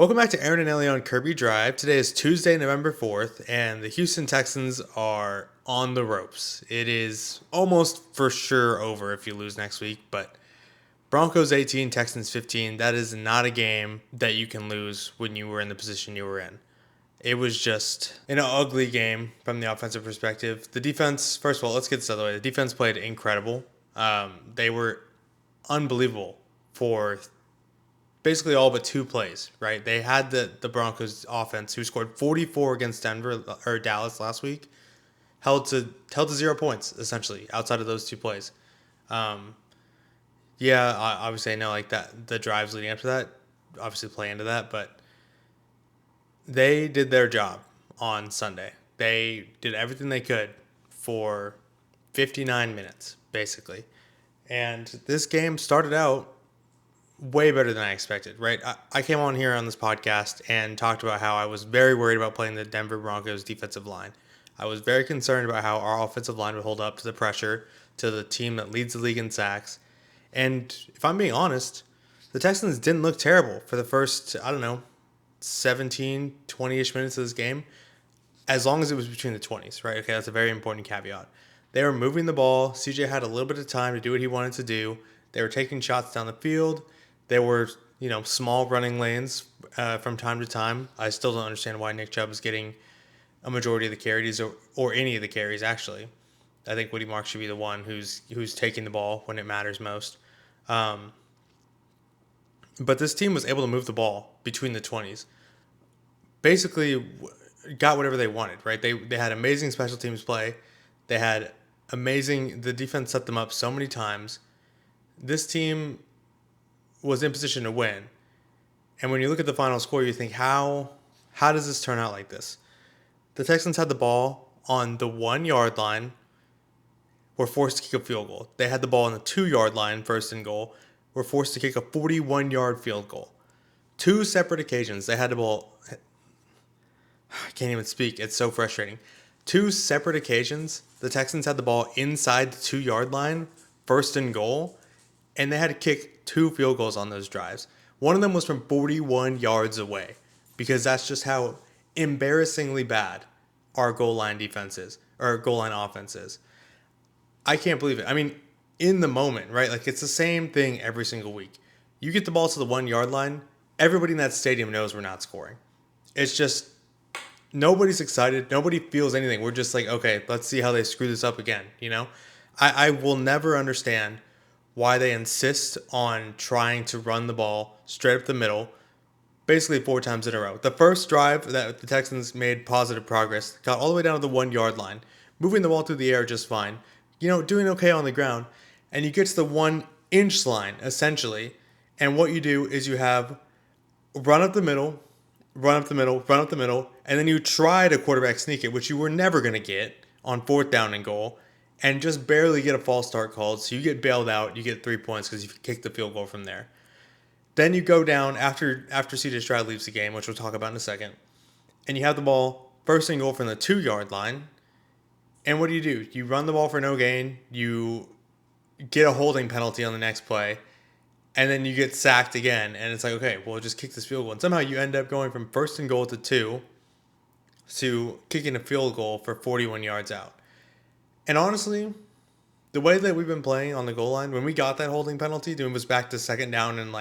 Welcome back to Aaron and Ellie on Kirby Drive. Today is Tuesday, November 4th, and the Houston Texans are on the ropes. It is almost for sure over if you lose next week, but Broncos 18, Texans 15, that is not a game that you can lose when you were in the position you were in. It was just an ugly game from the offensive perspective. The defense, first of all, let's get this out of the way. The defense played incredible. They were unbelievable for basically all but two plays, right? They had the Broncos offense who scored 44 against Denver or Dallas last week, held to 0 points essentially outside of those two plays. Um, yeah, obviously I know like that the drives leading up to that obviously play into that, but they did their job on Sunday. They did everything they could for 59 minutes basically. And this game started out way better than I expected, right? I came on here on this podcast and talked about how I was very worried about playing the Denver Broncos defensive line. I was very concerned about how our offensive line would hold up to the pressure, to the team that leads the league in sacks. And if I'm being honest, the Texans didn't look terrible for the first, 17, 20-ish minutes of this game, as long as it was between the 20s, right? Okay, that's a very important caveat. They were moving the ball. CJ had a little bit of time to do what he wanted to do. They were taking shots down the field. There were, small running lanes from time to time. I still don't understand why Nick Chubb is getting a majority of the carries or any of the carries, actually. I think Woody Mark should be the one who's taking the ball when it matters most. Um, but this team was able to move the ball between the 20s. Basically, got whatever they wanted, right? They had amazing special teams play. They had the defense set them up so many times. This team was in position to win. And when you look at the final score, you think, how does this turn out like this? The Texans had the ball on the 1 yard line, were forced to kick a field goal. They had the ball on the 2 yard line, first and goal, were forced to kick a 41-yard field goal. Two separate occasions, they had the ball. I can't even speak. It's so frustrating. Two separate occasions, the Texans had the ball inside the 2 yard line, first and goal, and they had to kick two field goals on those drives. One of them was from 41 yards away because that's just how embarrassingly bad our goal line defense is, or goal line offense is. I can't believe it. I mean, in the moment, right? Like it's the same thing every single week. You get the ball to the 1 yard line, everybody in that stadium knows we're not scoring. It's just nobody's excited. Nobody feels anything. We're just like, okay, let's see how they screw this up again. I will never understand why they insist on trying to run the ball straight up the middle, basically 4 times in a row. The first drive that the Texans made positive progress, got all the way down to the 1 yard line, moving the ball through the air just fine, doing okay on the ground, and you get to the 1 inch line, essentially, and what you do is you have run up the middle, run up the middle, run up the middle, and then you try to quarterback sneak it, which you were never going to get on 4th down and goal, and just barely get a false start called. So you get bailed out. You get 3 points because you kick the field goal from there. Then you go down after CJ Stroud leaves the game, which we'll talk about in a second, and you have the ball first and goal from the 2 yard line. And what do? You run the ball for no gain. You get a holding penalty on the next play, and then you get sacked again. And it's like, okay, well, just kick this field goal. And somehow you end up going from first and goal to 2 to kicking a field goal for 41 yards out. And honestly, the way that we've been playing on the goal line, when we got that holding penalty, it was back to second down and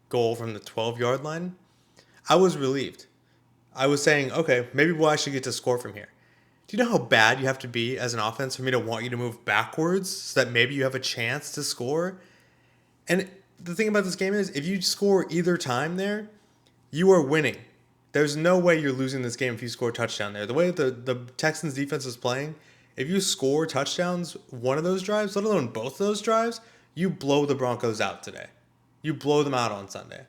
goal from the 12 yard line, I was relieved. I was saying, okay, maybe we'll actually get to score from here. Do you know how bad you have to be as an offense for me to want you to move backwards so that maybe you have a chance to score? And the thing about this game is, if you score either time there, you are winning. There's no way you're losing this game if you score a touchdown there. The way the Texans defense is playing, if you score touchdowns one of those drives, let alone both of those drives, you blow the Broncos out today. You blow them out on Sunday.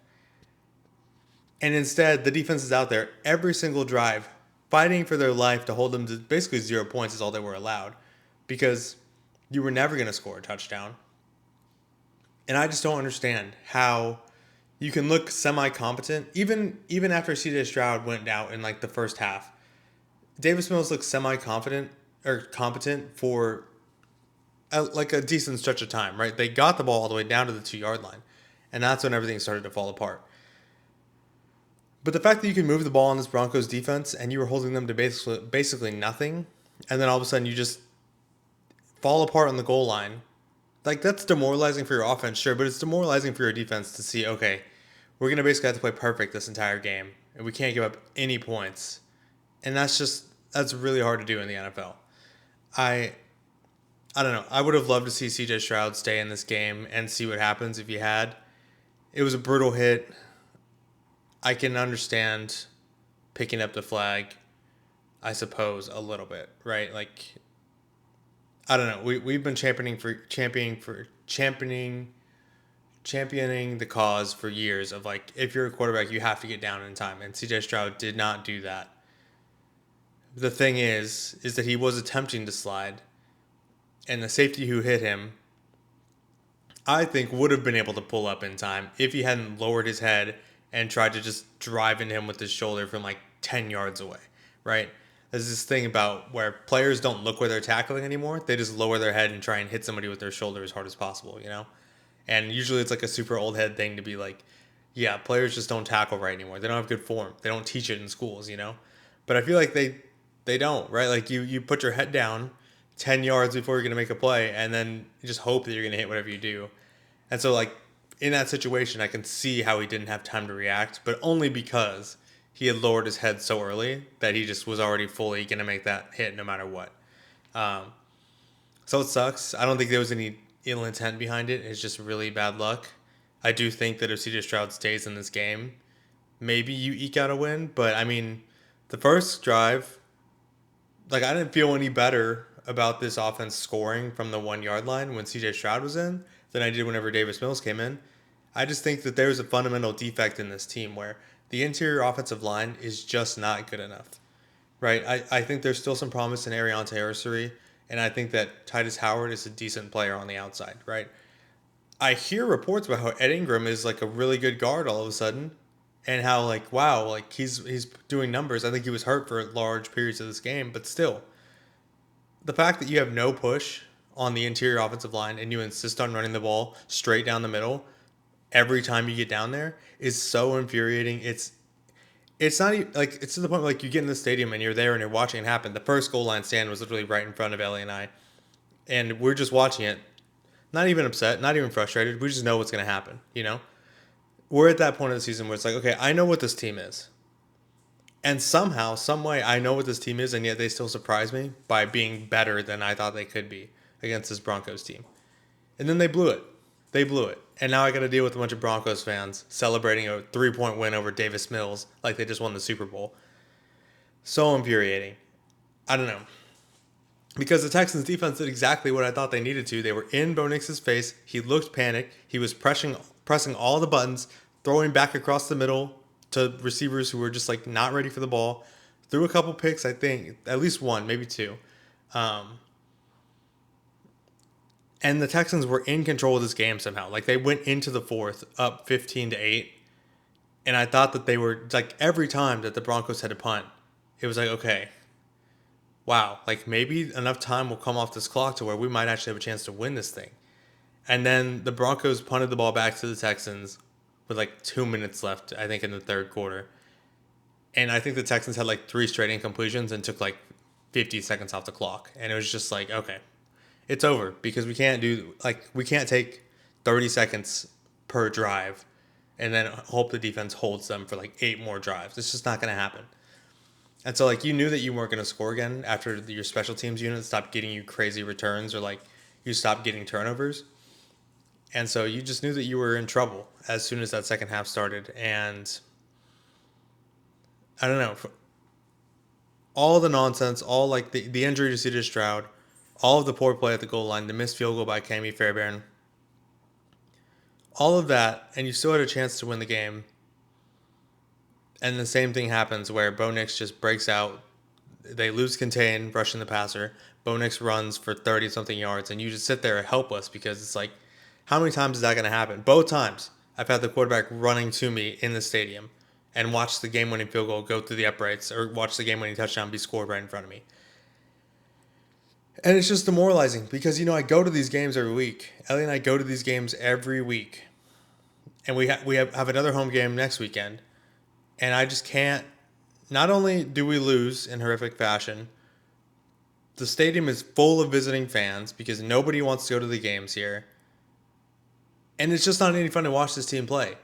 And instead, the defense is out there every single drive, fighting for their life to hold them to basically 0 points is all they were allowed, because you were never going to score a touchdown. And I just don't understand how you can look semi-competent, even after CJ Stroud went out in the first half. Davis Mills looked semi-confident or competent for a decent stretch of time, right? They got the ball all the way down to the 2 yard line, and that's when everything started to fall apart. But the fact that you can move the ball on this Broncos defense and you were holding them to basically nothing, and then all of a sudden you just fall apart on the goal line, like that's demoralizing for your offense, sure, but it's demoralizing for your defense to see, okay, we're going to basically have to play perfect this entire game, and we can't give up any points. And that's really hard to do in the NFL. I I don't know. I would have loved to see CJ Stroud stay in this game and see what happens if he had. It was a brutal hit. I can understand picking up the flag, I suppose, a little bit, right? Like, I don't know. We've been championing the cause for years of, like, if you're a quarterback, you have to get down in time, and CJ Stroud did not do that. The thing is that he was attempting to slide, and the safety who hit him, I think, would have been able to pull up in time if he hadn't lowered his head and tried to just drive into him with his shoulder from like 10 yards away, right? There's this thing about where players don't look where they're tackling anymore. They just lower their head and try and hit somebody with their shoulder as hard as possible, you know? And usually it's like a super old head thing to be like, yeah, players just don't tackle right anymore. They don't have good form. They don't teach it in schools, you know? But I feel like they don't, right? Like you put your head down 10 yards before you're going to make a play, and then you just hope that you're going to hit whatever you do. And so, like, in that situation, I can see how he didn't have time to react, but only because he had lowered his head so early that he just was already fully going to make that hit no matter what. So it sucks. I don't think there was any ill intent behind it. It's just really bad luck. I do think that if CJ Stroud stays in this game, maybe you eke out a win. But, I mean, the first drive, like, I didn't feel any better about this offense scoring from the 1 yard line when CJ Stroud was in than I did whenever Davis Mills came in. I just think that there's a fundamental defect in this team where the interior offensive line is just not good enough, right? I think there's still some promise in Ariante Arcery, and I think that Titus Howard is a decent player on the outside, right? I hear reports about how Ed Ingram is like a really good guard all of a sudden, and how, like, wow, like he's doing numbers. I think he was hurt for large periods of this game, but still, the fact that you have no push on the interior offensive line and you insist on running the ball straight down the middle every time you get down there is so infuriating. It's not even, like, it's to the point where, like, you get in the stadium and you're there and you're watching it happen. The first goal line stand was literally right in front of Ellie and I, and we're just watching it, not even upset, not even frustrated. We just know what's going to happen, you know? We're at that point of the season where it's like, okay, I know what this team is. And somehow, some way, I know what this team is, and yet they still surprise me by being better than I thought they could be against this Broncos team. And then they blew it. They blew it. And now I got to deal with a bunch of Broncos fans celebrating a 3-point win over Davis Mills like they just won the Super Bowl. So infuriating. I don't know. Because the Texans defense did exactly what I thought they needed to. They were in Bo Nix's face. He looked panicked. He was pressing all the buttons, throwing back across the middle to receivers who were just, like, not ready for the ball. Threw a couple picks, I think. At least one, maybe two. And the Texans were in control of this game somehow. Like, they went into the fourth up 15-8. And I thought that they were, like, every time that the Broncos had a punt, it was like, okay, wow, like, maybe enough time will come off this clock to where we might actually have a chance to win this thing. And then the Broncos punted the ball back to the Texans with like 2 minutes left, I think, in the third quarter. And I think the Texans had like 3 straight incompletions and took like 50 seconds off the clock. And it was just like, okay, it's over, because we can't take 30 seconds per drive and then hope the defense holds them for like 8 more drives. It's just not going to happen. And so, like, you knew that you weren't going to score again after your special teams unit stopped getting you crazy returns, or like you stopped getting turnovers. And so you just knew that you were in trouble as soon as that second half started. And I don't know, all the nonsense, all like the injury to CJ Stroud, all of the poor play at the goal line, the missed field goal by Kami Fairbairn, all of that, and you still had a chance to win the game. And the same thing happens where Bo Nix just breaks out. They lose contain, rushing the passer. Bo Nix runs for 30-something yards, and you just sit there helpless, because it's like, how many times is that going to happen? Both times I've had the quarterback running to me in the stadium and watch the game-winning field goal go through the uprights, or watch the game-winning touchdown be scored right in front of me. And it's just demoralizing because, you know, I go to these games every week. Ellie and I go to these games every week. And we have another home game next weekend. And I just can't. Not only do we lose in horrific fashion, the stadium is full of visiting fans because nobody wants to go to the games here. And it's just not any fun to watch this team play.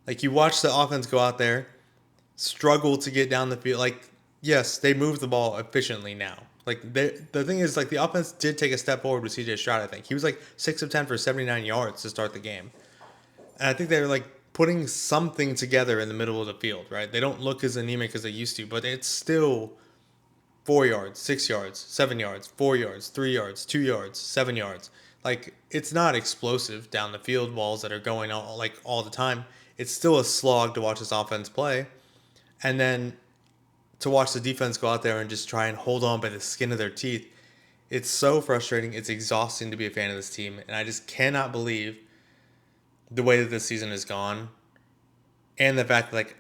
Like, you watch the offense go out there, struggle to get down the field. Like, yes, they move the ball efficiently now. Like, the thing is, like, the offense did take a step forward with CJ Stroud, I think. He was like 6 of 10 for 79 yards to start the game. And I think they're like putting something together in the middle of the field, right? They don't look as anemic as they used to, but it's still 4 yards, 6 yards, 7 yards, 4 yards, 3 yards, 2 yards, 7 yards. Like, it's not explosive down the field balls that are going all the time. It's still a slog to watch this offense play. And then to watch the defense go out there and just try and hold on by the skin of their teeth. It's so frustrating. It's exhausting to be a fan of this team. And I just cannot believe the way that this season has gone. And the fact that, like,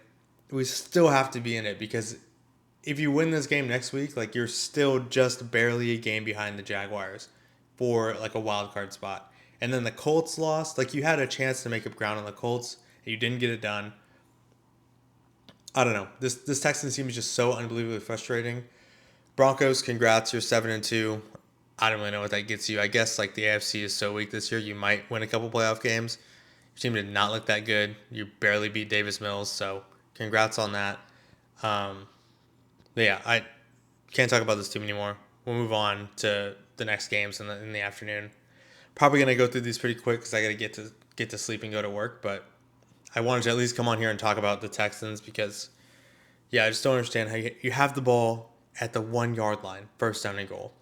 we still have to be in it because if you win this game next week, like, you're still just barely a game behind the Jaguars for like a wild card spot. And then the Colts lost. Like, you had a chance to make up ground on the Colts and you didn't get it done. I don't know. This Texans team is just so unbelievably frustrating. Broncos, congrats, you're 7-2. I don't really know what that gets you. I guess like the AFC is so weak this year, you might win a couple playoff games. Your team did not look that good. You barely beat Davis Mills, so congrats on that. Um, but yeah, I can't talk about this team anymore. We'll move on to the next games in the afternoon. Probably gonna go through these pretty quick because I gotta get to sleep and go to work. But I wanted to at least come on here and talk about the Texans because yeah, I just don't understand how you have the ball at the 1 yard line, first down and goal.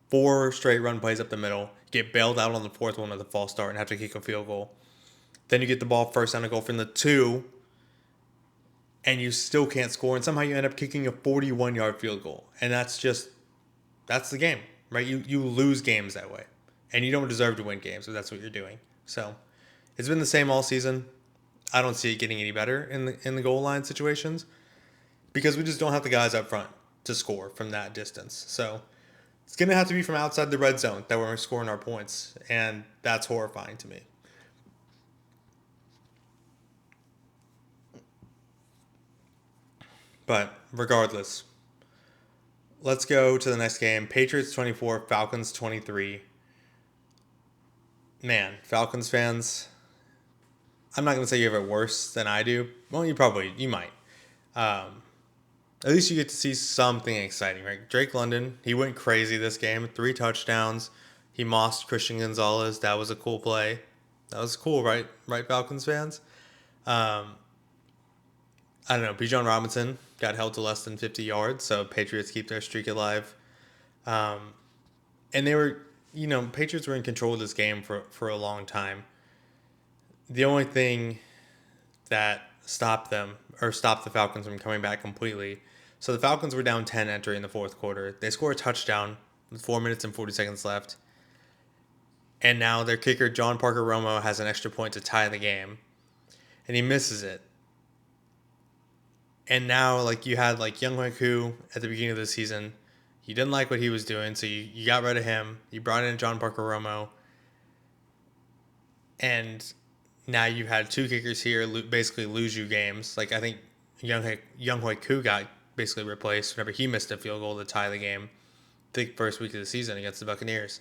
4 straight run plays up the middle, get bailed out on the fourth one with a false start and have to kick a field goal. Then you get the ball first down and goal from the 2, and you still can't score, and somehow you end up kicking a 41-yard field goal. And that's the game, right? You lose games that way. And you don't deserve to win games if that's what you're doing. So it's been the same all season. I don't see it getting any better in the goal line situations because we just don't have the guys up front to score from that distance. So it's going to have to be from outside the red zone that we're scoring our points, and that's horrifying to me. But regardless, let's go to the next game. Patriots 24, Falcons 23. Man, Falcons fans, I'm not going to say you have it worse than I do. Well, you might. Um, at least you get to see something exciting, right? Drake London, he went crazy this game. 3 touchdowns. He mossed Christian Gonzalez. That was a cool play. That was cool, right? Right, Falcons fans? Um, I don't know. Bijan Robinson got held to less than 50 yards, so Patriots keep their streak alive. Um, and Patriots were in control of this game for a long time. The only thing that stopped the Falcons from coming back completely. So the Falcons were down 10 entering the fourth quarter. They score a touchdown with 4 minutes and 40 seconds left. And now their kicker, John Parker Romo, has an extra point to tie the game. And he misses it. And now, like, you had, like, Young Koo at the beginning of the season. You didn't like what he was doing, so you got rid of him. You brought in John Parker Romo. And now you've had 2 kickers here basically lose you games. Like, I think Young Koo got basically replaced whenever he missed a field goal to tie the game the first week of the season against the Buccaneers.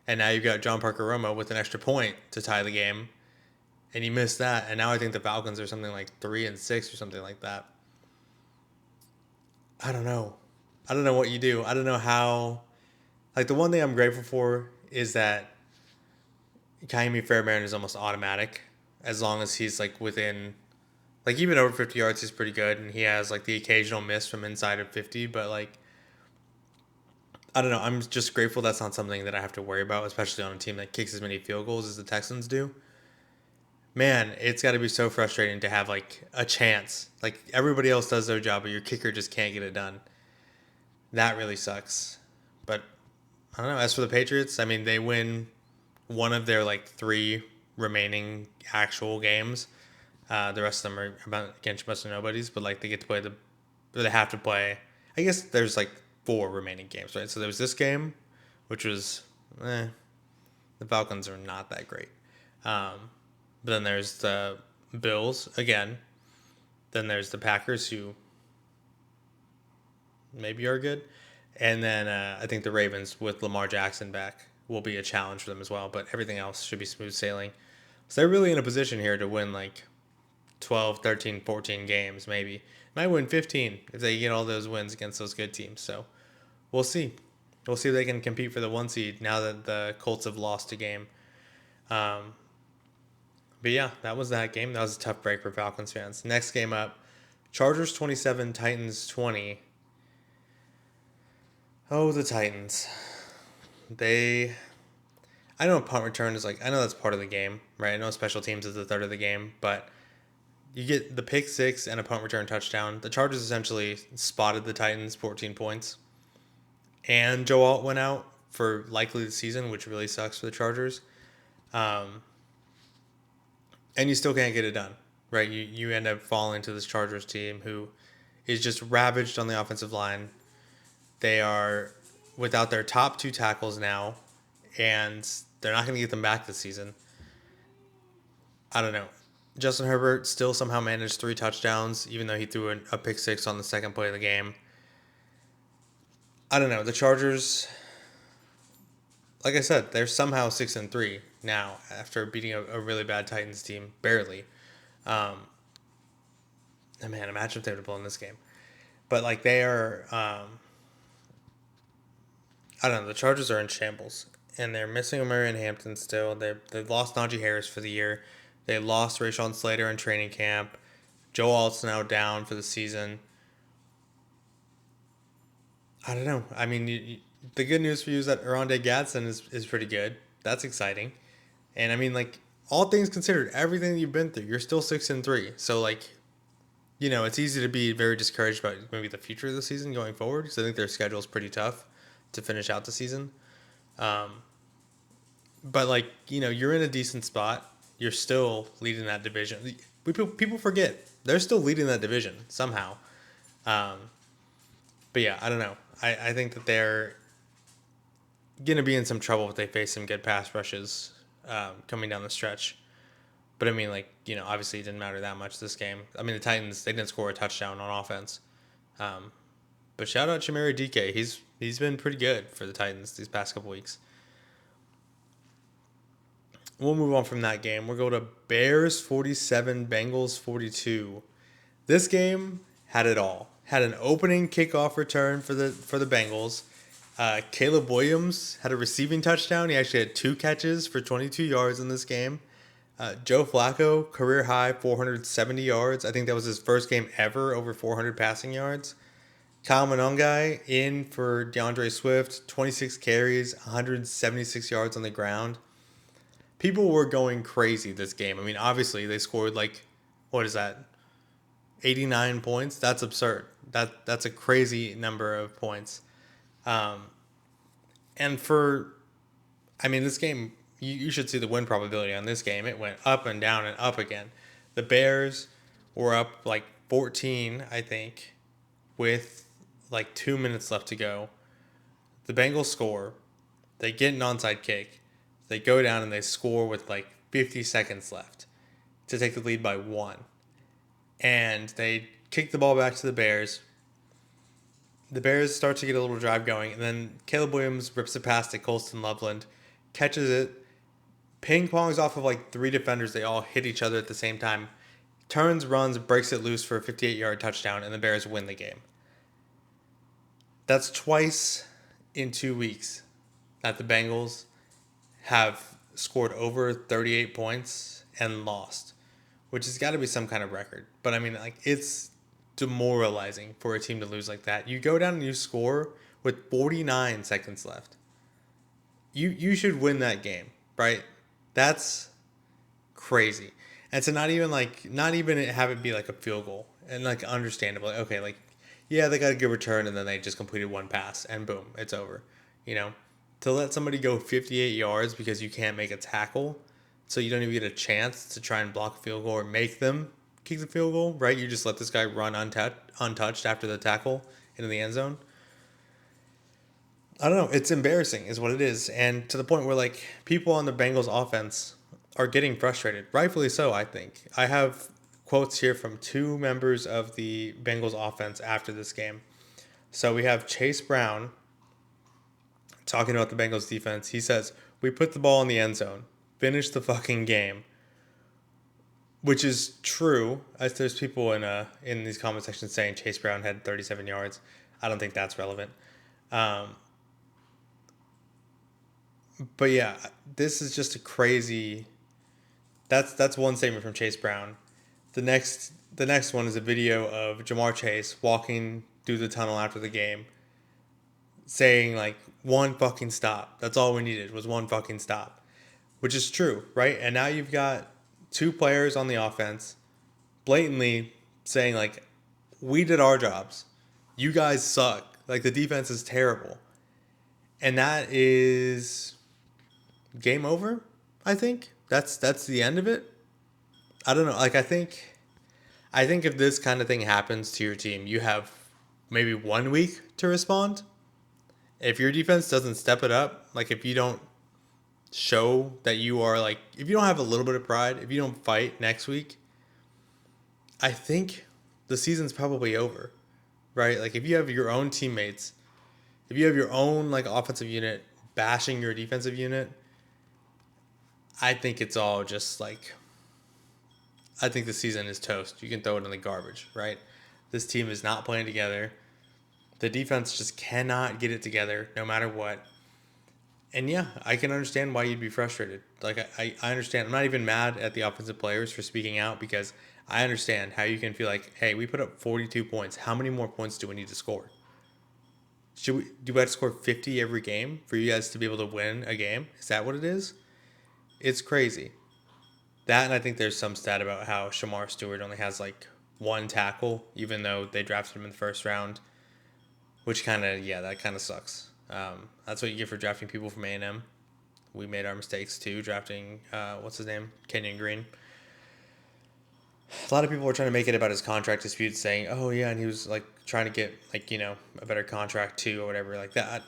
And now you've got John Parker Romo with an extra point to tie the game. And he missed that. And now I think the Falcons are something like 3-6 or something like that. I don't know. I don't know what you do. I don't know how. Like, the one thing I'm grateful for is that Kaimi Fairbairn is almost automatic as long as he's, like, within, like, even over 50 yards, he's pretty good. And he has, like, the occasional miss from inside of 50. But, like, I don't know. I'm just grateful that's not something that I have to worry about, especially on a team that kicks as many field goals as the Texans do. Man, it's got to be so frustrating to have, like, a chance. Like, everybody else does their job, but your kicker just can't get it done. That really sucks. But I don't know. As for the Patriots, I mean, they win one of their, like, 3 remaining actual games. The rest of them are against most of nobodies, but, like, they get to play they have to play. I guess there's, like, 4 remaining games, right? So there was this game, which was, the Falcons are not that great. But then there's the Bills again. Then there's the Packers, who maybe are good. And then I think the Ravens with Lamar Jackson back will be a challenge for them as well. But everything else should be smooth sailing. So they're really in a position here to win like 12, 13, 14 games maybe. Might win 15 if they get all those wins against those good teams. So we'll see. We'll see if they can compete for the 1 seed now that the Colts have lost a game. But yeah, that was that game. That was a tough break for Falcons fans. Next game up, Chargers 27, Titans 20. Oh, the Titans. I know punt return is I know that's part of the game, right? I know special teams is a third of the game, but you get the pick six and a punt return touchdown. The Chargers essentially spotted the Titans 14 points. And Joe Alt went out for likely the season, which really sucks for the Chargers. And you still can't get it done, right? You end up falling to this Chargers team who is just ravaged on the offensive line. They are without their top 2 tackles now, and they're not going to get them back this season. I don't know. Justin Herbert still somehow managed 3 touchdowns, even though he threw a pick six on the second play of the game. I don't know. The Chargers, like I said, they're somehow 6-3 now after beating a really bad Titans team, barely. Man, imagine if they would have blown this game. But they are, I don't know. The Chargers are in shambles, and they're missing Omarion Hampton still. They've lost Najee Harris for the year. They lost Rashawn Slater in training camp. Joe Alt's now down for the season. I don't know. I mean, the good news for you is that Oronde Gadsden is pretty good. That's exciting. And I mean, all things considered, everything that you've been through, you're still 6-3. So it's easy to be very discouraged about maybe the future of the season going forward, because I think their schedule is pretty tough to finish out the season. But you're in a decent spot. You're still leading that division. People forget they're still leading that division somehow. But yeah, I don't know. I think that they're going to be in some trouble if they face some good pass rushes coming down the stretch. But I mean, obviously it didn't matter that much this game. I mean, the Titans, they didn't score a touchdown on offense. But shout out Chimere DK. He's been pretty good for the Titans these past couple weeks. We'll move on from that game. We'll go to Bears 47, Bengals 42. This game had it all. Had an opening kickoff return for the Bengals. Caleb Williams had a receiving touchdown. He actually had 2 catches for 22 yards in this game. Joe Flacco, career high 470 yards. I think that was his first game ever over 400 passing yards. Kyle Monongai in for DeAndre Swift, 26 carries, 176 yards on the ground. People were going crazy this game. I mean, obviously they scored 89 points. That's absurd. That's a crazy number of points. And this game, you should see the win probability on this game. It went up and down and up again. The Bears were up 14, I think, with 2 minutes left to go. The Bengals score. They get an onside kick. They go down and they score with 50 seconds left to take the lead by 1. And they kick the ball back to the Bears. The Bears start to get a little drive going, and then Caleb Williams rips it past to Colston Loveland, catches it, ping-pongs off of 3 defenders. They all hit each other at the same time, turns, runs, breaks it loose for a 58-yard touchdown, and the Bears win the game. That's twice in 2 weeks that the Bengals have scored over 38 points and lost, which has got to be some kind of record. But I mean, it's demoralizing for a team to lose like that. You go down and you score with 49 seconds left. You should win that game, right? That's crazy. And to not even have it be a field goal and understandable. Okay, yeah, they got a good return and then they just completed 1 pass and boom, it's over. To let somebody go 58 yards because you can't make a tackle, so you don't even get a chance to try and block a field goal or make them kick the field goal, right? You just let this guy run untouched after the tackle into the end zone. I don't know. It's embarrassing is what it is. And to the point where people on the Bengals offense are getting frustrated. Rightfully so, I think. I have quotes here from two members of the Bengals offense after this game. So we have Chase Brown talking about the Bengals defense. He says, "We put the ball in the end zone. Finish the fucking game." Which is true. As there's people in these comment sections saying Chase Brown had 37 yards. I don't think that's relevant. But yeah, this is just a crazy. That's one statement from Chase Brown. The next one is a video of Jamar Chase walking through the tunnel after the game, saying like one fucking stop. That's all we needed was one fucking stop, which is true, right? And now you've got two players on the offense blatantly saying like, we did our jobs. You guys suck. Like the defense is terrible. And that is game over, I think. That's the end of it. I don't know. Like I think if this kind of thing happens to your team, you have maybe 1 week to respond. If your defense doesn't step it up, like if you don't show that you are like, if you don't have a little bit of pride, if you don't fight next week, I think the season's probably over, right? Like if you have your own teammates, if you have your own like offensive unit bashing your defensive unit, I think it's all just like, I think the season is toast. You can throw it in the garbage, right? This team is not playing together. The defense just cannot get it together no matter what. And yeah, I can understand why you'd be frustrated. Like, I understand. I'm not even mad at the offensive players for speaking out because I understand how you can feel like, hey, we put up 42 points. How many more points do we need to score? Do we have to score 50 every game for you guys to be able to win a game? Is that what it is? It's crazy. That, and I think there's some stat about how Shamar Stewart only has like one tackle, even though they drafted him in the first round, which that kind of sucks. That's what you get for drafting people from A&M. We made our mistakes too, drafting, what's his name? Kenyon Green. A lot of people were trying to make it about his contract dispute, saying, oh yeah, and he was like trying to get like, a better contract too or whatever like that.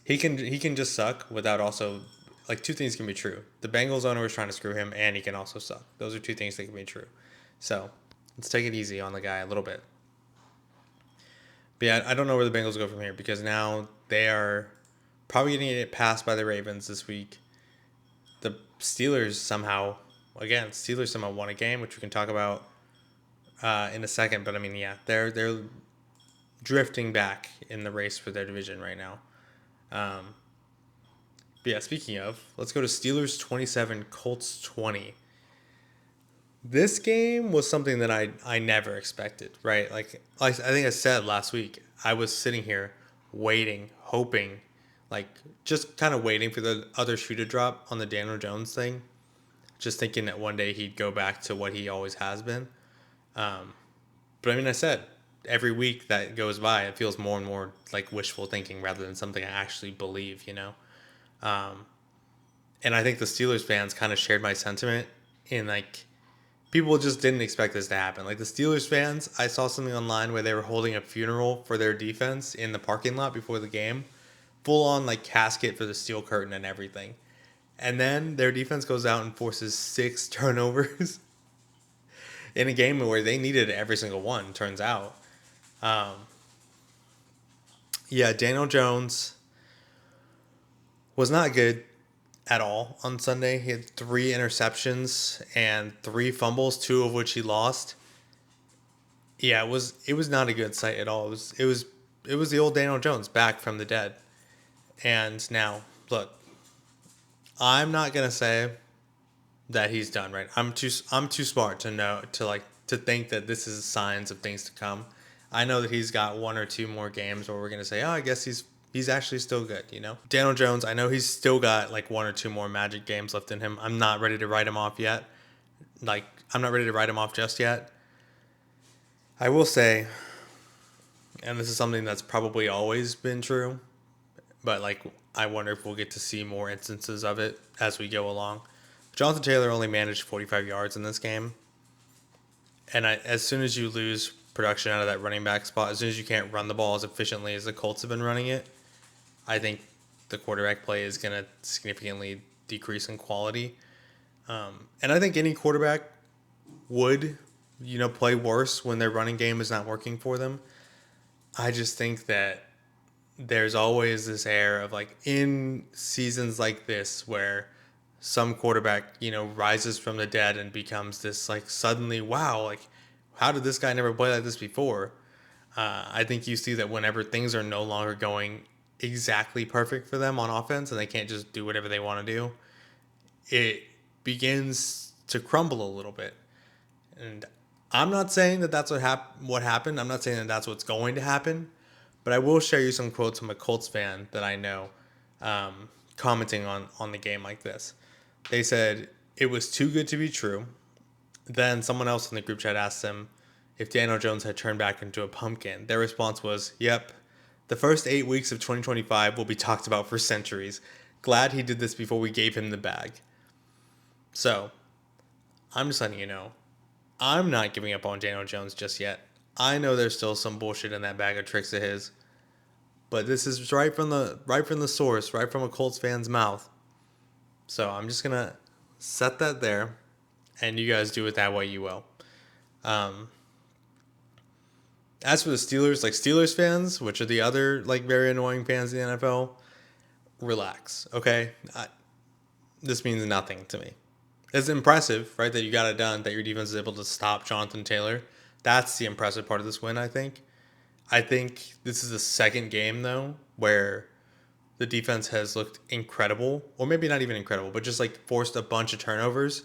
He can just suck without also, like two things can be true. The Bengals owner was trying to screw him and he can also suck. Those are two things that can be true. So let's take it easy on the guy a little bit. But yeah, I don't know where the Bengals go from here because now they are probably going to get passed by the Ravens this week. The Steelers somehow won a game, which we can talk about in a second. But I mean, yeah, they're drifting back in the race for their division right now. But yeah, speaking of, let's go to Steelers 27, Colts 20. This game was something that I never expected, right? Like I think I said last week, I was sitting here waiting, hoping, like just kind of waiting for the other shoe to drop on the Daniel Jones thing. Just thinking that one day he'd go back to what he always has been. But I mean, I said, every week that goes by, it feels more and more like wishful thinking rather than something I actually believe, And I think the Steelers fans kind of shared my sentiment in like, people just didn't expect this to happen. Like the Steelers fans, I saw something online where they were holding a funeral for their defense in the parking lot before the game. Full on like casket for the steel curtain and everything. And then their defense goes out and forces 6 turnovers in a game where they needed every single one, turns out. Yeah, Daniel Jones was not good at all on Sunday. He had 3 interceptions and 3 fumbles, 2 of which he lost. Yeah, it was not a good sight at all. It was the old Daniel Jones back from the dead. And now, look, I'm not gonna say that he's done, right? I'm too smart to think that this is signs of things to come. I know that he's got 1 or 2 more games where we're gonna say, oh, I guess he's actually still good, Daniel Jones, I know he's still got like 1 or 2 more magic games left in him. I'm not ready to write him off yet. Like, I'm not ready to write him off just yet. I will say, and this is something that's probably always been true, but like, I wonder if we'll get to see more instances of it as we go along. Jonathan Taylor only managed 45 yards in this game. And as soon as you lose production out of that running back spot, as soon as you can't run the ball as efficiently as the Colts have been running it, I think the quarterback play is going to significantly decrease in quality. And I think any quarterback would, play worse when their running game is not working for them. I just think that there's always this air of like in seasons like this where some quarterback, rises from the dead and becomes this like suddenly, wow, like how did this guy never play like this before? I think you see that whenever things are no longer going exactly perfect for them on offense and they can't just do whatever they want to do, it begins to crumble a little bit. And I'm not saying that that's what happened. I'm not saying that that's what's going to happen. But I will share you some quotes from a Colts fan that I know, commenting on the game like this. They said, "It was too good to be true." Then someone else in the group chat asked them if Daniel Jones had turned back into a pumpkin. Their response was, "Yep, the first 8 weeks of 2025 will be talked about for centuries. Glad he did this before we gave him the bag." So, I'm just letting you know, I'm not giving up on Daniel Jones just yet. I know there's still some bullshit in that bag of tricks of his, but this is right from the source, right from a Colts fan's mouth. So I'm just gonna set that there, and you guys do it that way you will. As for the Steelers, like Steelers fans, which are the other like very annoying fans in the NFL, relax, okay? This means nothing to me. It's impressive, right, that you got it done, that your defense is able to stop Jonathan Taylor. That's the impressive part of this win, I think. I think this is the second game, though, where the defense has looked incredible, or maybe not even incredible, but just like forced a bunch of turnovers,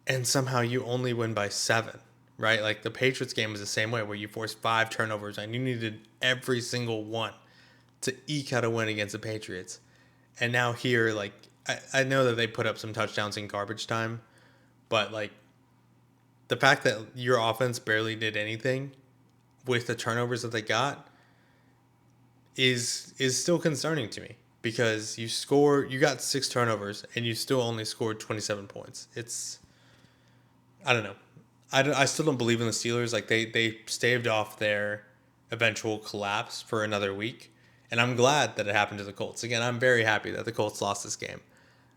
and somehow you only win by 7, right? Like the Patriots game was the same way, where you forced 5 turnovers and you needed every single one to eke out a win against the Patriots. And now here, like, I know that they put up some touchdowns in garbage time, but like the fact that your offense barely did anything with the turnovers that they got is still concerning to me, because you got 6 turnovers and you still only scored 27 points. I don't know. I still don't believe in the Steelers. Like they staved off their eventual collapse for another week, and I'm glad that it happened to the Colts. Again, I'm very happy that the Colts lost this game.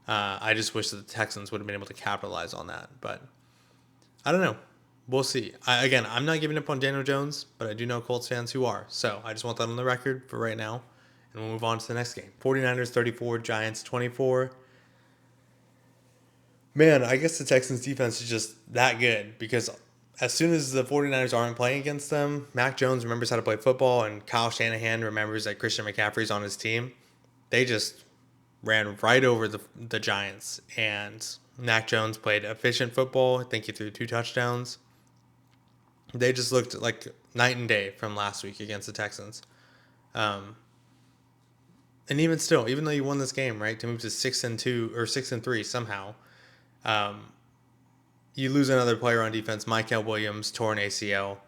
I just wish that the Texans would have been able to capitalize on that, but I don't know. We'll see. I'm not giving up on Daniel Jones, but I do know Colts fans who are. So I just want that on the record for right now, and we'll move on to the next game. 49ers 34, Giants 24. Man, I guess the Texans defense is just that good, because as soon as the 49ers aren't playing against them, Mac Jones remembers how to play football, and Kyle Shanahan remembers that Christian McCaffrey's on his team. They just ran right over the Giants, and Mac Jones played efficient football. I think he threw 2 touchdowns. They just looked like night and day from last week against the Texans. And even still, even though you won this game, right, to move to 6-2 or 6-3 somehow, you lose another player on defense. Michael Williams, torn ACL.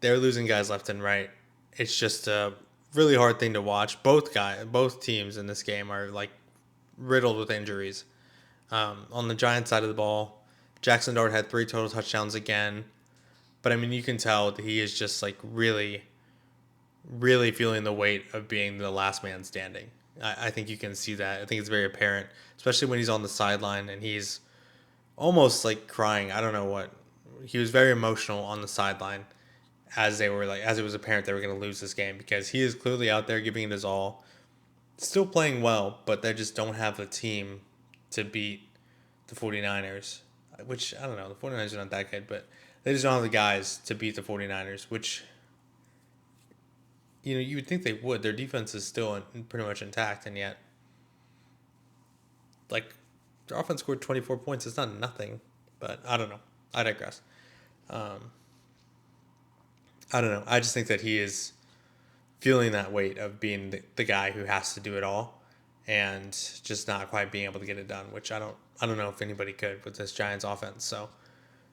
They're losing guys left and right. It's just a really hard thing to watch. Both teams in this game are like riddled with injuries. On the Giants side of the ball, Jackson Dart had 3 total touchdowns again. But I mean, you can tell that he is just like really, really feeling the weight of being the last man standing. I think you can see that. I think it's very apparent, especially when he's on the sideline and he's almost like crying. I don't know what. He was very emotional on the sideline as it was apparent they were going to lose this game, because he is clearly out there giving it his all, still playing well, but they just don't have the team to beat the 49ers, which I don't know. The 49ers are not that good, but they just don't have the guys to beat the 49ers, which, you would think they would. Their defense is still pretty much intact, and yet, like, their offense scored 24 points. It's not nothing, but I don't know. I digress. I don't know. I just think that he is feeling that weight of being the guy who has to do it all, and just not quite being able to get it done, which I don't know if anybody could with this Giants offense. So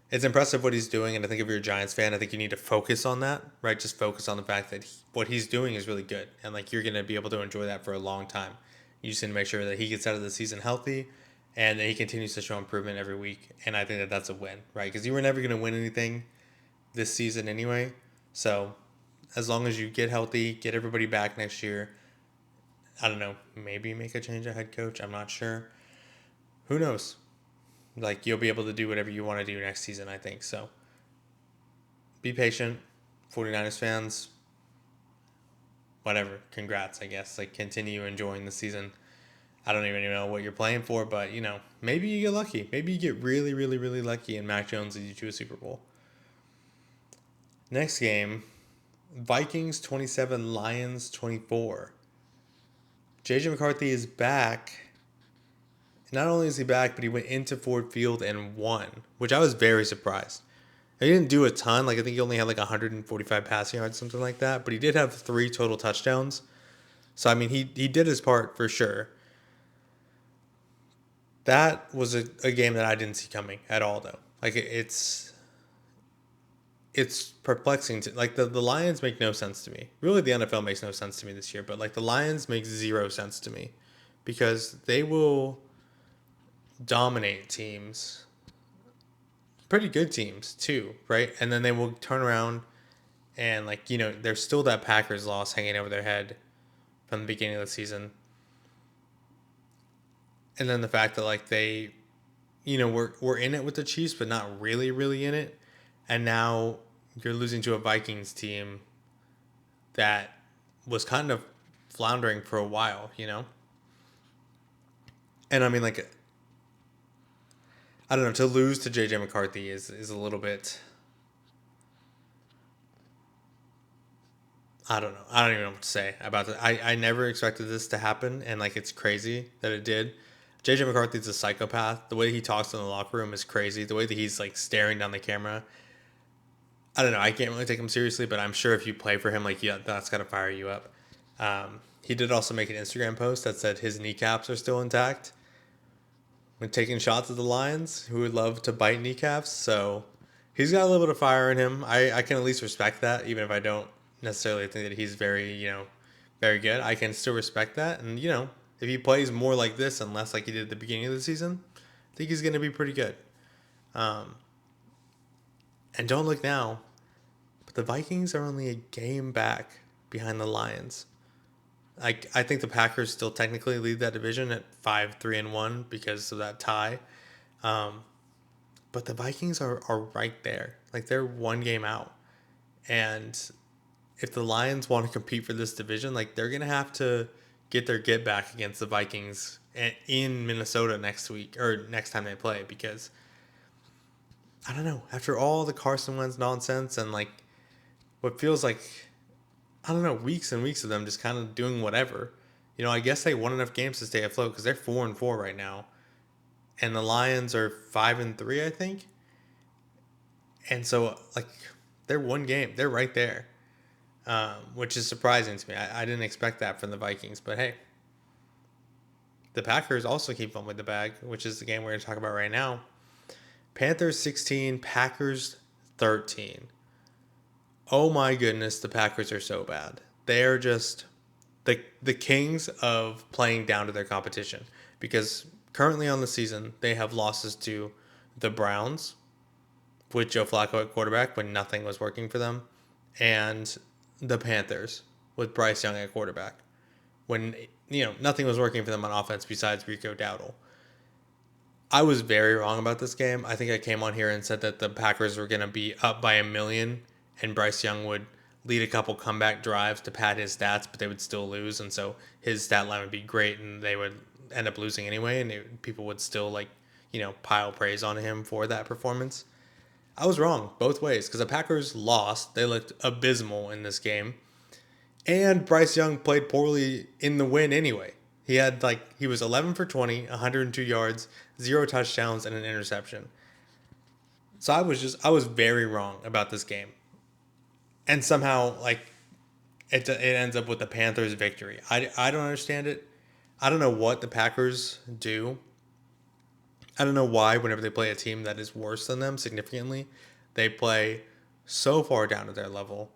it's impressive what he's doing, and I think if you're a Giants fan, I think you need to focus on that, right? Just focus on the fact that what he's doing is really good, and like you're going to be able to enjoy that for a long time. You just need to make sure that he gets out of the season healthy, and that he continues to show improvement every week, and I think that that's a win, right? Because you were never going to win anything this season anyway, so as long as you get healthy, get everybody back next year, I don't know, maybe make a change at head coach. I'm not sure. Who knows? Like, you'll be able to do whatever you want to do next season, I think. So be patient, 49ers fans. Whatever. Congrats, I guess. Like, continue enjoying the season. I don't even know what you're playing for, but, maybe you get lucky. Maybe you get really, really, really lucky and Mac Jones leads you to a Super Bowl. Next game, Vikings 27, Lions 24. JJ McCarthy is back. Not only is he back, but he went into Ford Field and won, which I was very surprised. He didn't do a ton. Like, I think he only had like 145 passing yards, something like that. But he did have 3 total touchdowns. So, I mean, he did his part for sure. That was a game that I didn't see coming at all, though. Like, it's perplexing. Like, the Lions make no sense to me. Really, the NFL makes no sense to me this year. But, like, the Lions make zero sense to me. Because they will dominate teams. Pretty good teams, too, right? And then they will turn around and, like, there's still that Packers loss hanging over their head from the beginning of the season. And then the fact that, like, they, we're in it with the Chiefs, but not really, really in it. And now you're losing to a Vikings team that was kind of floundering for a while, And I mean, like, I don't know, to lose to JJ McCarthy is a little bit, I don't know. I don't even know what to say about that. I never expected this to happen, and, like, it's crazy that it did. JJ McCarthy's a psychopath. The way he talks in the locker room is crazy. The way that he's, like, staring down the camera. I don't know. I can't really take him seriously, but I'm sure if you play for him, like, yeah, that's got to fire you up. He did also make an Instagram post that said his kneecaps are still intact when taking shots at the Lions, who would love to bite kneecaps. So he's got a little bit of fire in him. I can at least respect that, even if I don't necessarily think that he's very, very good. I can still respect that. And, if he plays more like this and less like he did at the beginning of the season, I think he's going to be pretty good. And don't look now, but the Vikings are only a game back behind the Lions. I think the Packers still technically lead that division at 5-3-1 because of that tie. But the Vikings are right there. Like, they're one game out. And if the Lions want to compete for this division, like, they're going to have to get their get back against the Vikings in Minnesota next week or next time they play, because I don't know, after all the Carson Wentz nonsense and, like, what feels like, I don't know, weeks and weeks of them just kind of doing whatever. I guess they won enough games to stay afloat because they're 4-4 right now. And the Lions are 5-3, I think. And so, like, they're one game. They're right there. Which is surprising to me. I didn't expect that from the Vikings, but hey, the Packers also keep fumbling the bag, which is the game we're going to talk about right now. Panthers 16, Packers 13. Oh my goodness, the Packers are so bad. They are just the kings of playing down to their competition, because currently on the season they have losses to the Browns with Joe Flacco at quarterback when nothing was working for them, and the Panthers with Bryce Young at quarterback when nothing was working for them on offense besides Rico Dowdle. I was very wrong about this game. I think I came on here and said that the Packers were going to be up by 1,000,000 and Bryce Young would lead a couple comeback drives to pad his stats, but they would still lose, and so his stat line would be great and they would end up losing anyway, and people would still, like, pile praise on him for that performance. I was wrong both ways because the Packers lost. They looked abysmal in this game. And Bryce Young played poorly in the win anyway. He was 11 for 20, 102 yards, 0 touchdowns, and an interception. So I was very wrong about this game. And somehow, like, it ends up with the Panthers' victory. I don't understand it. I don't know what the Packers do. I don't know why whenever they play a team that is worse than them significantly, they play so far down to their level.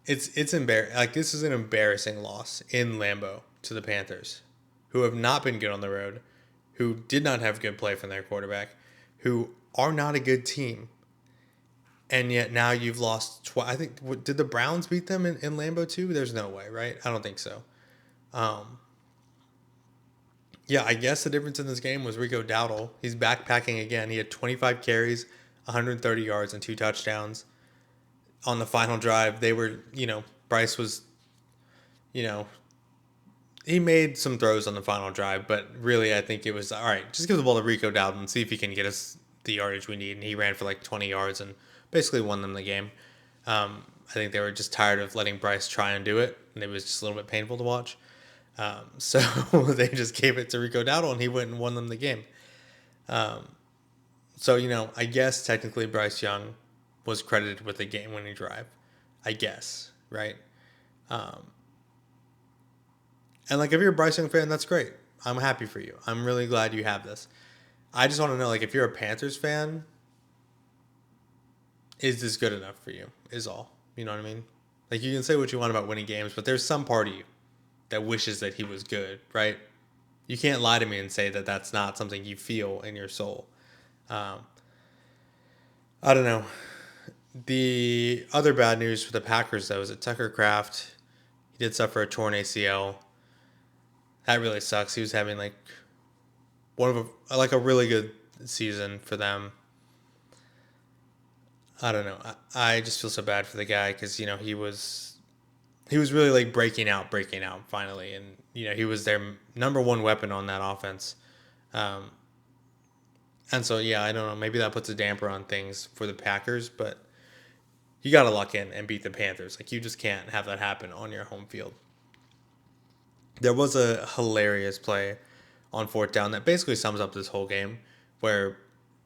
It's embarrassing. Like, this is an embarrassing loss in Lambeau to the Panthers, who have not been good on the road, who did not have good play from their quarterback, who are not a good team. And yet now you've lost twice. I think, did the Browns beat them in Lambeau too? There's no way, right? I don't think so. Yeah, I guess the difference in this game was Rico Dowdle. He's backpacking again. He had 25 carries, 130 yards, and 2 touchdowns. On the final drive, they were, Bryce was, you know, he made some throws on the final drive, but really I think it was, all right, just give the ball to Rico Dowdle and see if he can get us the yardage we need. And he ran for like 20 yards and basically won them the game. I think they were just tired of letting Bryce try and do it, and it was just a little bit painful to watch. So they just gave it to Rico Dowdle, and he went and won them the game. So, I guess technically Bryce Young was credited with the game-winning drive. I guess, right? And, if you're a Bryce Young fan, that's great. I'm happy for you. I'm really glad you have this. I just want to know, if you're a Panthers fan, is this good enough for you, is all. You know what I mean? You can say what you want about winning games, but there's some part of you that wishes that he was good, right? You can't lie to me and say that that's not something you feel in your soul. I don't know. The other bad news for the Packers, though, is that Tucker Kraft, he did suffer a torn ACL. That really sucks. He was having a really good season for them. I don't know. I just feel so bad for the guy because he was really breaking out finally, and he was their number one weapon on that offense. And so yeah, I don't know. Maybe that puts a damper on things for the Packers, but you got to luck in and beat the Panthers. You just can't have that happen on your home field. There was a hilarious play on fourth down that basically sums up this whole game, where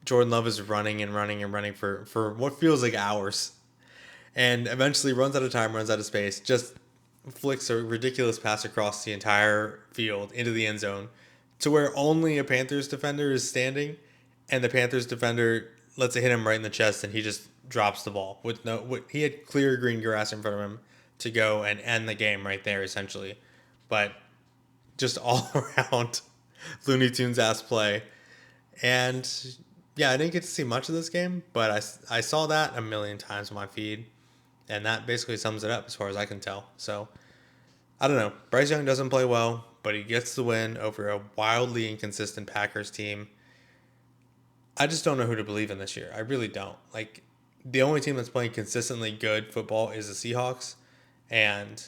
Jordan Love is running and running and running for what feels like hours, and eventually runs out of time, runs out of space, just flicks a ridiculous pass across the entire field into the end zone to where only a Panthers defender is standing, and the Panthers defender lets it hit him right in the chest, and he just drops the ball he had clear green grass in front of him to go and end the game right there, essentially. But just all around Looney Tunes ass play. And yeah, I didn't get to see much of this game, but I saw that a million times on my feed, and that basically sums it up as far as I can tell. So I don't know. Bryce Young doesn't play well, but he gets the win over a wildly inconsistent Packers team. I just don't know who to believe in this year. I really don't. The only team that's playing consistently good football is the Seahawks, and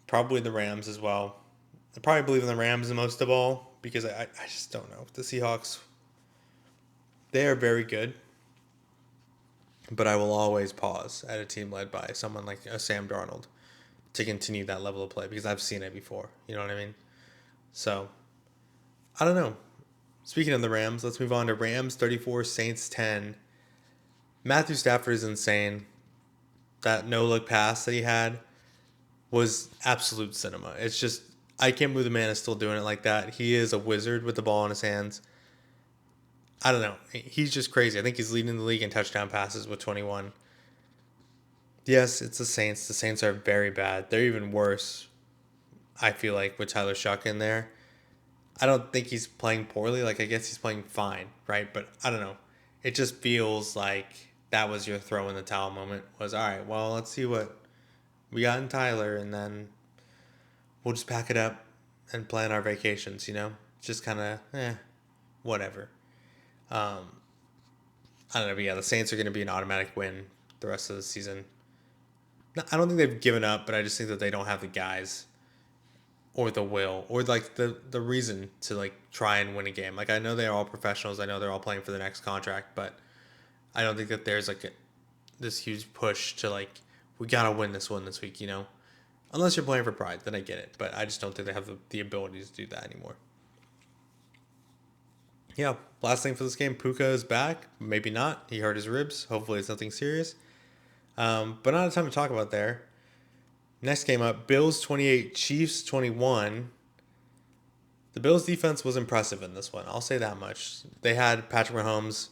probably the Rams as well. I probably believe in the Rams the most of all because I just don't know. The Seahawks, they are very good, but I will always pause at a team led by someone like a Sam Darnold to continue that level of play because I've seen it before. You know what I mean? So, I don't know. Speaking of the Rams, let's move on to Rams 34, Saints 10. Matthew Stafford is insane. That no-look pass that he had was absolute cinema. It's just, I can't believe the man is still doing it like that. He is a wizard with the ball in his hands. I don't know. He's just crazy. I think he's leading the league in touchdown passes with 21. Yes, it's the Saints. The Saints are very bad. They're even worse, I feel like, with Tyler Shuck in there. I don't think he's playing poorly. I guess he's playing fine, right? But I don't know. It just feels like that was your throw in the towel moment. Was, all right, well, let's see what we got in Tyler, and then we'll just pack it up and plan our vacations, Just kind of, whatever. I don't know, but yeah, the Saints are going to be an automatic win the rest of the season. I don't think they've given up, but I just think that they don't have the guys or the will or the reason to try and win a game. I know they're all professionals. I know they're all playing for the next contract, but I don't think that there's this huge push to we got to win this one this week, Unless you're playing for pride, then I get it. But I just don't think they have the ability to do that anymore. Yeah, last thing for this game, Puka is back. Maybe not. He hurt his ribs. Hopefully it's nothing serious. But not a ton to talk about there. Next game up, Bills 28, Chiefs 21. The Bills defense was impressive in this one. I'll say that much. They had Patrick Mahomes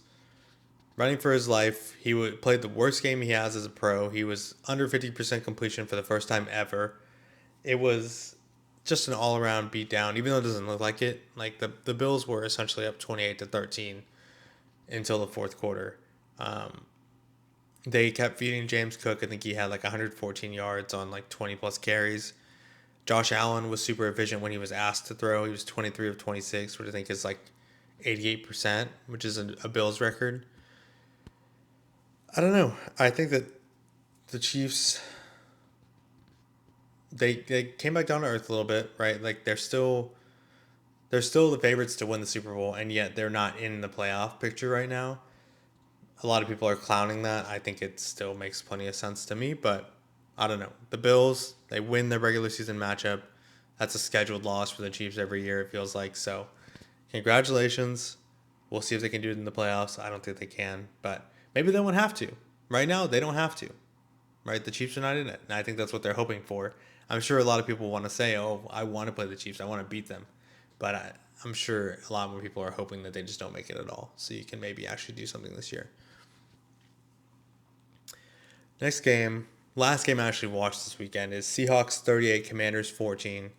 running for his life. He played the worst game he has as a pro. He was under 50% completion for the first time ever. It was just an all-around beatdown, even though it doesn't look like it. The Bills were essentially up 28-13 until the fourth quarter. They kept feeding James Cook. I think he had 114 yards on 20 plus carries. Josh Allen was super efficient when he was asked to throw. He was 23 of 26, which I think is like 88%, which is a Bills record. I don't know. I think that the Chiefs, they came back down to earth a little bit, right? Like they're still the favorites to win the Super Bowl, and yet they're not in the playoff picture right now. A lot of people are clowning that. I think it still makes plenty of sense to me, but I don't know. The Bills, they win their regular season matchup. That's a scheduled loss for the Chiefs every year, it feels like. So, congratulations. We'll see if they can do it in the playoffs. I don't think they can, but maybe they won't have to. Right now, they don't have to. Right? The Chiefs are not in it, and I think that's what they're hoping for. I'm sure a lot of people want to say, "Oh, I want to play the Chiefs. I want to beat them," but I'm sure a lot more people are hoping that they just don't make it at all, so you can maybe actually do something this year. Next game, last game I actually watched this weekend is Seahawks 38, Commanders 14.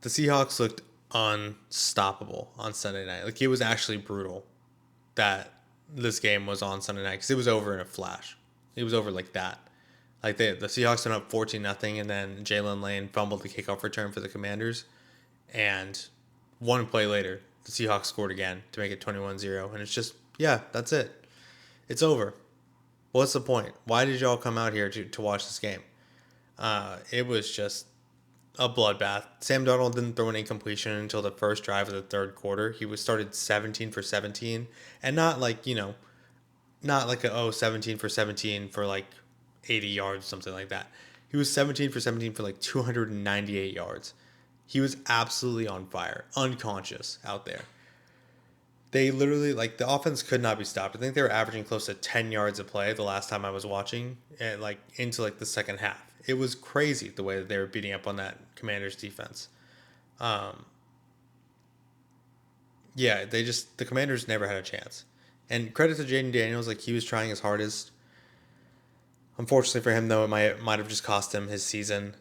The Seahawks looked unstoppable on Sunday night. Like, it was actually brutal that this game was on Sunday night because it was over in a flash. It was over like that. Like, the Seahawks went up 14-0, and then Jalen Lane fumbled the kickoff return for the Commanders. And one play later, the Seahawks scored again to make it 21-0. And it's just, yeah, that's it. It's over. What's the point? Why did y'all come out here to watch this game? It was just a bloodbath. Sam Darnold didn't throw an incompletion until the first drive of the third quarter. He was started 17 for 17, and not like, not like 17 for 17 for like 80 yards, something like that. He was 17 for 17 for like 298 yards. He was absolutely on fire, unconscious out there. They literally, like, the offense could not be stopped. I think they were averaging close to 10 yards a play the last time I was watching, and like into like the second half. It was crazy the way that they were beating up on that Commanders defense. Um, yeah, the Commanders never had a chance. And credit to Jayden Daniels, like, he was trying his hardest. Unfortunately for him, though, it might have just cost him his season.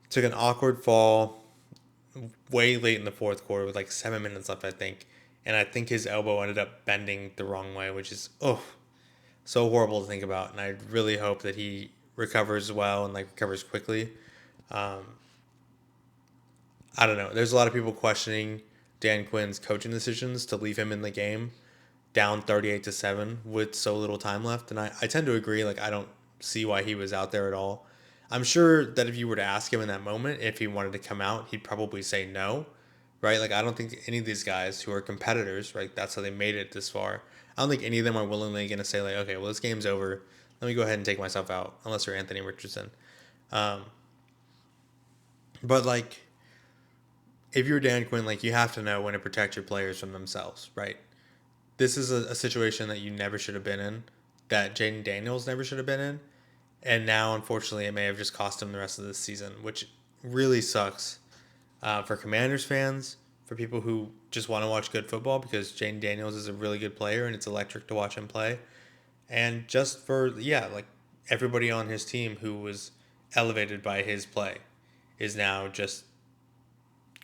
Took an awkward fall way late in the fourth quarter with like 7 minutes left, I think. And I think his elbow ended up bending the wrong way, which is, so horrible to think about. And I really hope that he recovers well and like recovers quickly. Um, I don't know. There's a lot of people questioning Dan Quinn's coaching decisions to leave him in the game down 38-7 with so little time left. And I tend to agree. Like, I don't see why he was out there at all. I'm sure that if you were to ask him in that moment if he wanted to come out, he'd probably say no, right? Like, I don't think any of these guys who are competitors, right, that's how they made it this far. I don't think any of them are willingly going to say, like, okay, well, this game's over. Let me go ahead and take myself out, unless you're Anthony Richardson. Um, but, like, if you're Dan Quinn, like, you have to know when to protect your players from themselves, right? This is a situation that you never should have been in, that Jayden Daniels never should have been in. And now, unfortunately, it may have just cost him the rest of this season, which really sucks for Commanders fans, for people who just want to watch good football, because Jayden Daniels is a really good player and it's electric to watch him play. And just for, like, everybody on his team who was elevated by his play is now just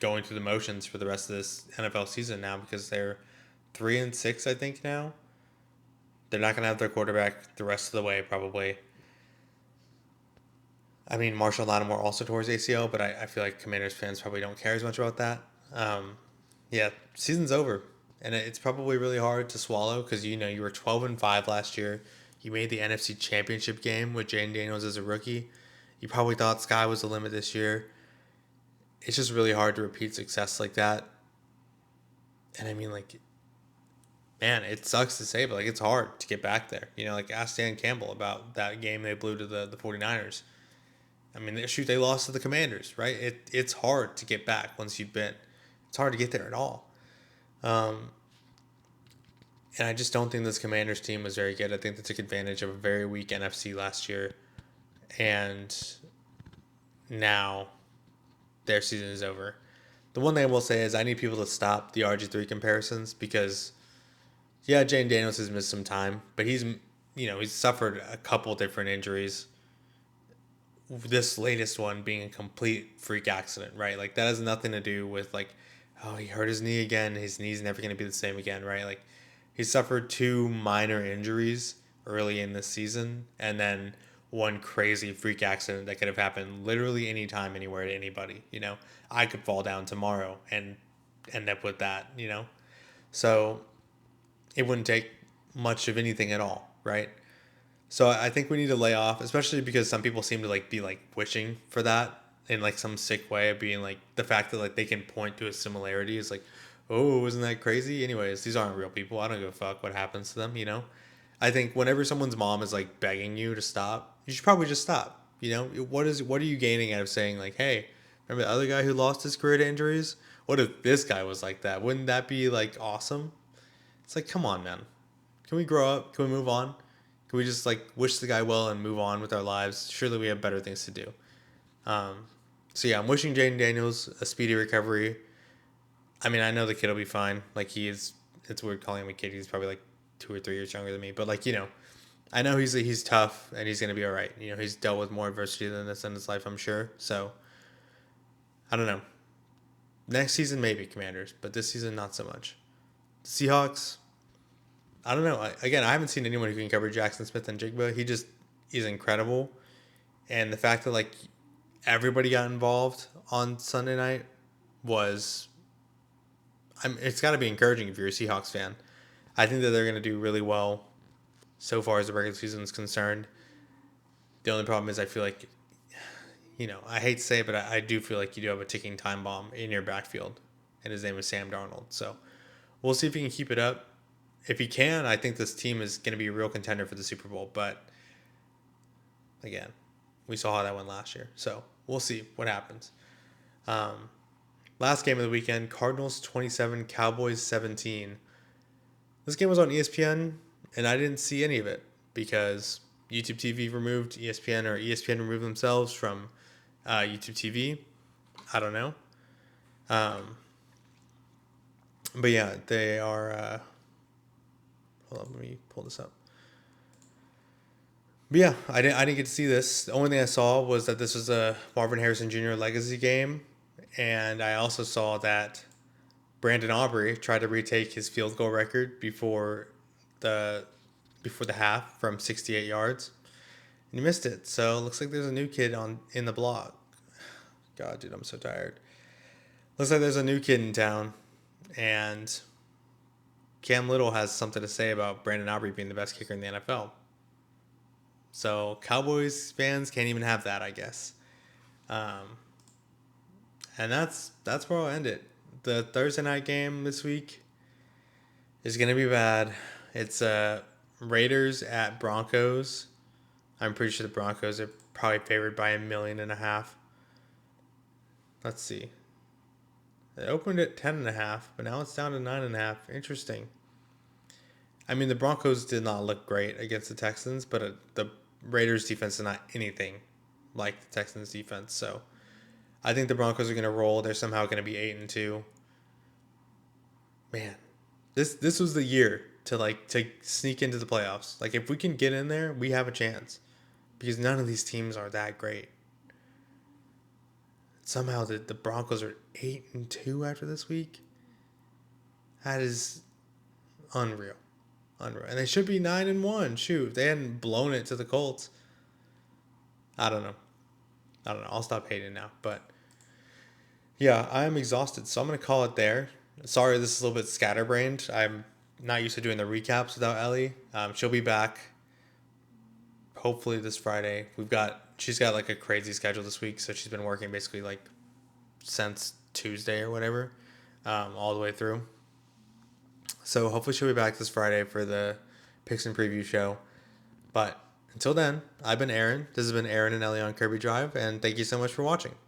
going through the motions for the rest of this NFL season now, because they're 3-6, I think, now. They're not going to have their quarterback the rest of the way, probably. I mean, Marshall Lattimore also tore his ACL, but I feel like Commanders fans probably don't care as much about that. Yeah, season's over, and it's probably really hard to swallow because you were 12-5 last year. You made the NFC Championship game with Jayden Daniels as a rookie. You probably thought sky was the limit this year. It's just really hard to repeat success like that. And I mean, like, man, it sucks to say, but like, it's hard to get back there. Like, ask Dan Campbell about that game they blew to the 49ers. I mean, they lost to the Commanders, right? It's hard to get back once you've been. It's hard to get there at all. And I just don't think this Commanders team was very good. I think they took advantage of a very weak NFC last year. And now their season is over. The one thing I will say is I need people to stop the RG3 comparisons because, yeah, Jayden Daniels has missed some time, but he's suffered a couple different injuries. This latest one being a complete freak accident, right? Like, that has nothing to do with, like, oh, he hurt his knee again. His knee's never going to be the same again, right? Like, he suffered two minor injuries early in this season, and then one crazy freak accident that could have happened literally anytime, anywhere to anybody. I could fall down tomorrow and end up with that. So it wouldn't take much of anything at all, right? So I think we need to lay off, especially because some people seem to be wishing for that in some sick way of being the fact that they can point to a similarity is oh, isn't that crazy? Anyways, these aren't real people. I don't give a fuck what happens to them. I think whenever someone's mom is begging you to stop, you should probably just stop. What are you gaining out of saying hey, remember the other guy who lost his career to injuries? What if this guy was like that? Wouldn't that be awesome? It's come on, man. Can we grow up? Can we move on? Can we just wish the guy well and move on with our lives? Surely we have better things to do. So yeah, I'm wishing Jayden Daniels a speedy recovery. I mean, I know the kid will be fine. It's weird calling him a kid. He's probably 2 or 3 years younger than me. But I know he's tough and he's gonna be all right. He's dealt with more adversity than this in his life, I'm sure. So I don't know. Next season maybe Commanders, but this season not so much. The Seahawks, I don't know. I haven't seen anyone who can cover Jackson Smith and Jigba. He's incredible, and the fact that everybody got involved on Sunday night it's got to be encouraging if you're a Seahawks fan. I think that they're going to do really well so far as the regular season is concerned. The only problem is I feel I hate to say it, but I do feel you do have a ticking time bomb in your backfield, and his name is Sam Darnold. So we'll see if he can keep it up. If he can, I think this team is going to be a real contender for the Super Bowl. But again, we saw how that went last year. So we'll see what happens. Last game of the weekend, Cardinals 27, Cowboys 17. This game was on ESPN, and I didn't see any of it because YouTube TV removed ESPN, or ESPN removed themselves from YouTube TV. I don't know. But yeah, they are... hold on, let me pull this up. But yeah, I didn't get to see this. The only thing I saw was that this was a Marvin Harrison Jr. legacy game. And I also saw that Brandon Aubrey tried to retake his field goal record before the half from 68 yards. And he missed it. So it looks like there's a new kid in the block. God, dude, I'm so tired. Looks like there's a new kid in town. And Cam Little has something to say about Brandon Aubrey being the best kicker in the NFL. So Cowboys fans can't even have that, I guess. And that's where I'll end it. The Thursday night game this week is going to be bad. It's Raiders at Broncos. I'm pretty sure the Broncos are probably favored by 1.5 million. Let's see. It opened at 10.5, but now it's down to 9.5. Interesting. I mean, the Broncos did not look great against the Texans, but the Raiders defense is not anything like the Texans defense. So I think the Broncos are going to roll. They're somehow going to be 8-2. Man, this was the year to sneak into the playoffs. If we can get in there, we have a chance, because none of these teams are that great. Somehow the Broncos are 8-2 after this week. That is unreal. And they should be 9-1. Shoot, if they hadn't blown it to the Colts. I don't know. I'll stop hating now. But yeah, I'm exhausted, so I'm going to call it there. Sorry, this is a little bit scatterbrained. I'm not used to doing the recaps without Ellie. She'll be back hopefully this Friday. She's got a crazy schedule this week, so she's been working basically since Tuesday or whatever, all the way through. So hopefully she'll be back this Friday for the Picks and Preview show. But until then, I've been Aaron. This has been Aaron and Ellie on Kirby Drive, and thank you so much for watching.